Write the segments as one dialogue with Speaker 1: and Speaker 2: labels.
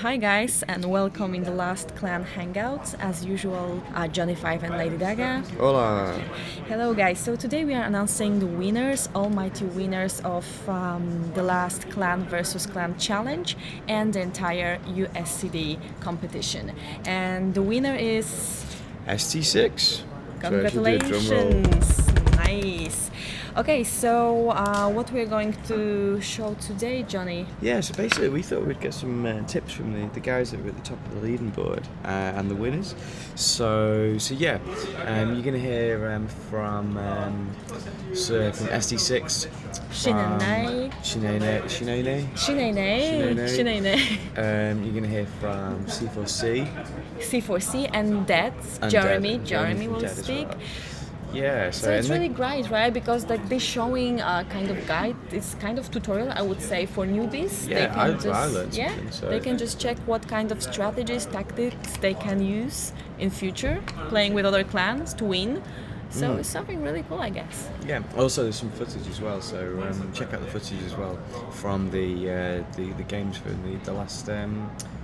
Speaker 1: Hi guys, and welcome in the last Clan Hangout. As usual, Johnny 5 and Lady Daga.
Speaker 2: Hola.
Speaker 1: Hello guys, so today we are announcing the winners, almighty winners of the last Clan versus Clan challenge and the entire USCD competition. And the winner is...
Speaker 2: ST6.
Speaker 1: Congratulations! Nice! Okay, so what we're going to show today, Johnny?
Speaker 2: Yeah, so basically we thought we'd get some tips from the guys that were at the top of the leaderboard and the winners. So yeah, you're going to hear from ST6.
Speaker 1: Shinene.
Speaker 2: You're going to hear from
Speaker 1: C4C, and that's Jeremy. Jeremy will speak.
Speaker 2: Well. Yeah,
Speaker 1: so it's really great, right? Because like they're showing a kind of guide, it's kind of tutorial, I would say, for newbies.
Speaker 2: Yeah, I learned something. So.
Speaker 1: They can just check what kind of strategies, tactics they can use in future, playing with other clans to win. So it's something really cool, I guess.
Speaker 2: Yeah. Also, there's some footage as well. So check out the footage as well from the games for the last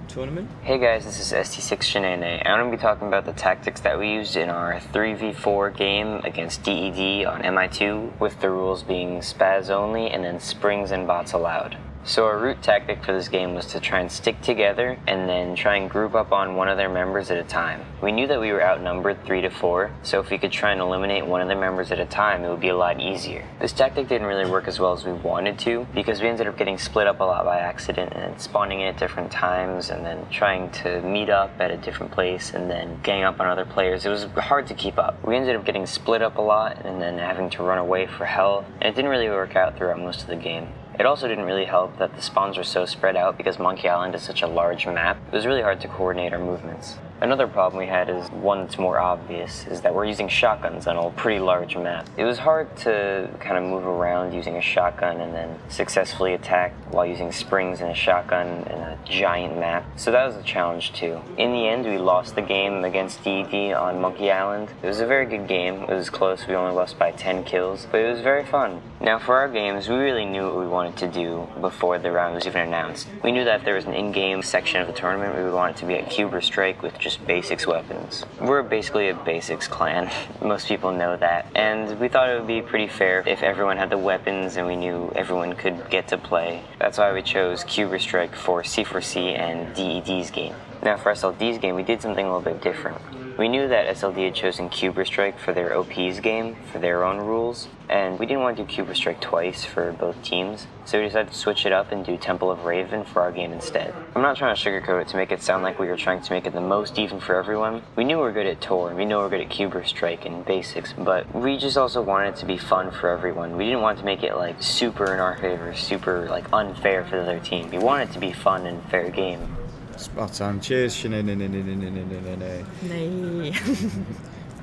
Speaker 2: tournament.
Speaker 3: Hey guys, this is ST6 Shinene. I'm going to be talking about the tactics that we used in our 3v4 game against DED on MI2, with the rules being spaz only and then springs and bots allowed. So our root tactic for this game was to try and stick together and then try and group up on one of their members at a time. We knew that we were outnumbered 3-4, so if we could try and eliminate one of their members at a time, it would be a lot easier. This tactic didn't really work as well as we wanted to, because we ended up getting split up a lot by accident and spawning in at different times and then trying to meet up at a different place and then gang up on other players. It was hard to keep up. We ended up getting split up a lot and then having to run away for hell, and it didn't really work out throughout most of the game. It also didn't really help that the spawns were so spread out because Monkey Island is such a large map. It was really hard to coordinate our movements. Another problem we had is one that's more obvious, is that we're using shotguns on a pretty large map. It was hard to kind of move around using a shotgun and then successfully attack while using springs and a shotgun in a giant map. So that was a challenge too. In the end, we lost the game against DED on Monkey Island. It was a very good game. It was close. We only lost by 10 kills, but it was very fun. Now for our games, we really knew what we wanted to do before the round was even announced. We knew that if there was an in-game section of the tournament, we would want it to be at CuberStrike with just basics weapons. We're basically a basics clan. Most people know that. And we thought it would be pretty fair if everyone had the weapons and we knew everyone could get to play. That's why we chose CuberStrike for C4C and DED's game. Now for SLD's game, we did something a little bit different. We knew that SLD had chosen CuberStrike for their OP's game, for their own rules, and we didn't want to do CuberStrike twice for both teams, so we decided to switch it up and do Temple of Raven for our game instead. I'm not trying to sugarcoat it to make it sound like we were trying to make it the most even for everyone. We knew we were good at Tor, and we know we're good at CuberStrike and basics, but we just also wanted it to be fun for everyone. We didn't want to make it like super in our favor, super like unfair for the other team. We wanted it to be fun and fair game.
Speaker 2: Spot on. Cheers.
Speaker 1: Nay.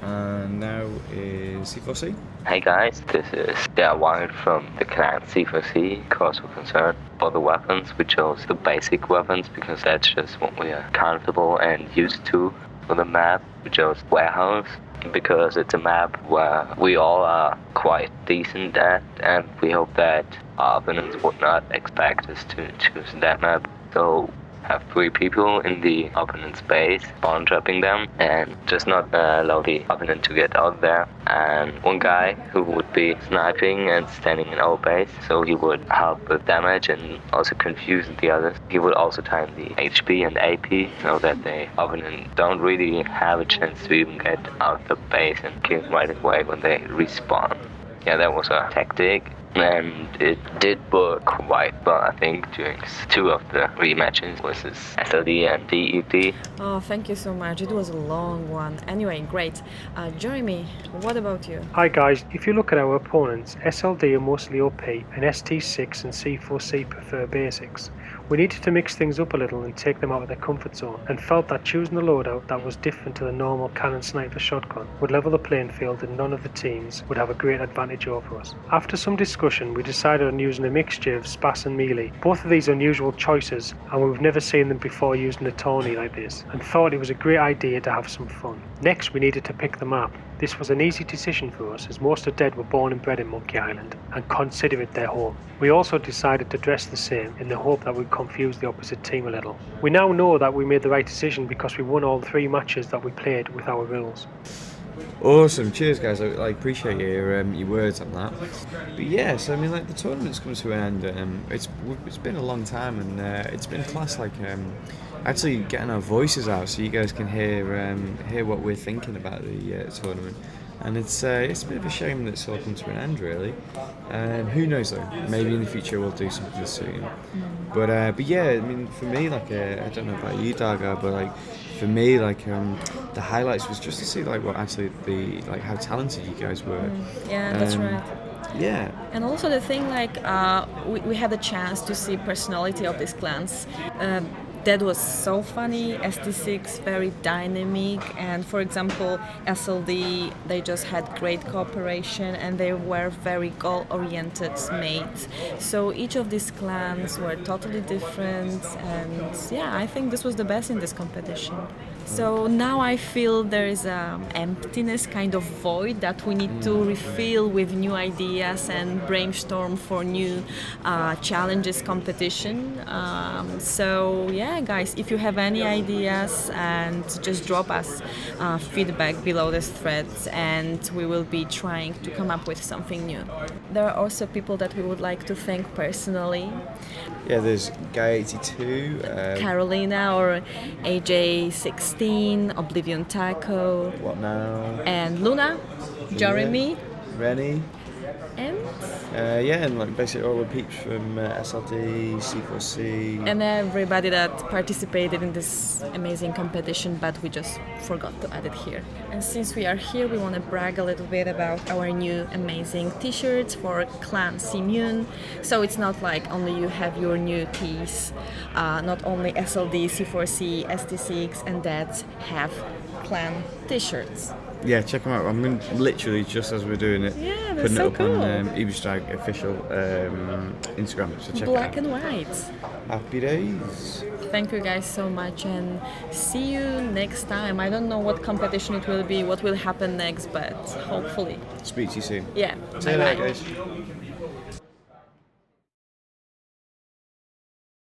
Speaker 2: And now is C4C.
Speaker 4: Hey guys, this is Wild from the clan C4C. Cause we're concerned for the weapons, we chose the basic weapons because that's just what we are comfortable and used to. For the map, we chose Warehouse because it's a map where we all are quite decent at, and we hope that our opponents would not expect us to choose that map. So have 3 people in the opponent's base, spawn trapping them, and just not allow the opponent to get out there. And one guy who would be sniping and standing in our base, so he would help with damage and also confuse the others. He would also time the HP and AP so that the opponent don't really have a chance to even get out the base and kill right away when they respawn. Yeah, that was a tactic. And it did work quite well, I think, during 2 of the rematches versus SLD and DED.
Speaker 1: Oh, thank you so much. It was a long one. Anyway, great. Jeremy, what about you?
Speaker 5: Hi guys, if you look at our opponents, SLD are mostly OP and ST6 and C4C prefer basics. We needed to mix things up a little and take them out of their comfort zone, and felt that choosing a loadout that was different to the normal cannon sniper shotgun would level the playing field and none of the teams would have a great advantage over us. After some discussion discussion, we decided on using a mixture of Spas and Melee. Both of these unusual choices, and we've never seen them before using a tourney like this, and thought it was a great idea to have some fun. Next, we needed to pick the map. This was an easy decision for us, as most of Dead were born and bred in Monkey Island and consider it their home. We also decided to dress the same in the hope that we'd confuse the opposite team a little. We now know that we made the right decision because we won all 3 matches that we played with our rules.
Speaker 2: Awesome, cheers guys. I appreciate your words on that. But yeah, so I mean, like the tournament's come to an end. It's been a long time, and it's been class. Like actually getting our voices out so you guys can hear what we're thinking about the tournament. And it's a bit of a shame that it's all come to an end, really. Who knows though? Maybe in the future we'll do something soon. But yeah, I mean, for me, like I don't know about you, Dargar, but like for me, like the highlights was just to see like what actually how talented you guys were.
Speaker 1: Yeah, that's right.
Speaker 2: Yeah.
Speaker 1: And also the thing, like we had a chance to see personality of these clans. That was so funny. ST6 very dynamic, and for example SLD, they just had great cooperation and they were very goal-oriented mates. So each of these clans were totally different, and yeah, I think this was the best in this competition. So now I feel there is an emptiness, kind of void that we need to refill with new ideas and brainstorm for new challenges, competition. So yeah, guys, if you have any ideas, and just drop us feedback below this thread, and we will be trying to come up with something new. There are also people that we would like to thank personally.
Speaker 2: Yeah, there's Guy82,
Speaker 1: Carolina or AJ16, Oblivion Taco,
Speaker 2: What Now,
Speaker 1: and Luna, Jeremy,
Speaker 2: Rennie,
Speaker 1: and
Speaker 2: yeah, and like basically all the peeps from SLD, C4C,
Speaker 1: and everybody that participated in this amazing competition, but we just forgot to add it here. And since we are here, we want to brag a little bit about our new amazing t-shirts for Clan Simmune. So it's not like only you have your new tees, not only SLD, C4C, ST6 and Dads have Clan t-shirts.
Speaker 2: yeah, check them out. I'm going to literally, just as we're doing it,
Speaker 1: Yeah, that's
Speaker 2: putting
Speaker 1: so
Speaker 2: it up
Speaker 1: cool.
Speaker 2: on UberStrike official Instagram, so check
Speaker 1: Black
Speaker 2: it out.
Speaker 1: and white.
Speaker 2: Happy days.
Speaker 1: Thank you guys so much, and see you next time. I don't know what competition it will be, what will happen next, but hopefully.
Speaker 2: Speak to you soon.
Speaker 1: Yeah,
Speaker 2: See you
Speaker 1: bye-bye.
Speaker 2: later, guys.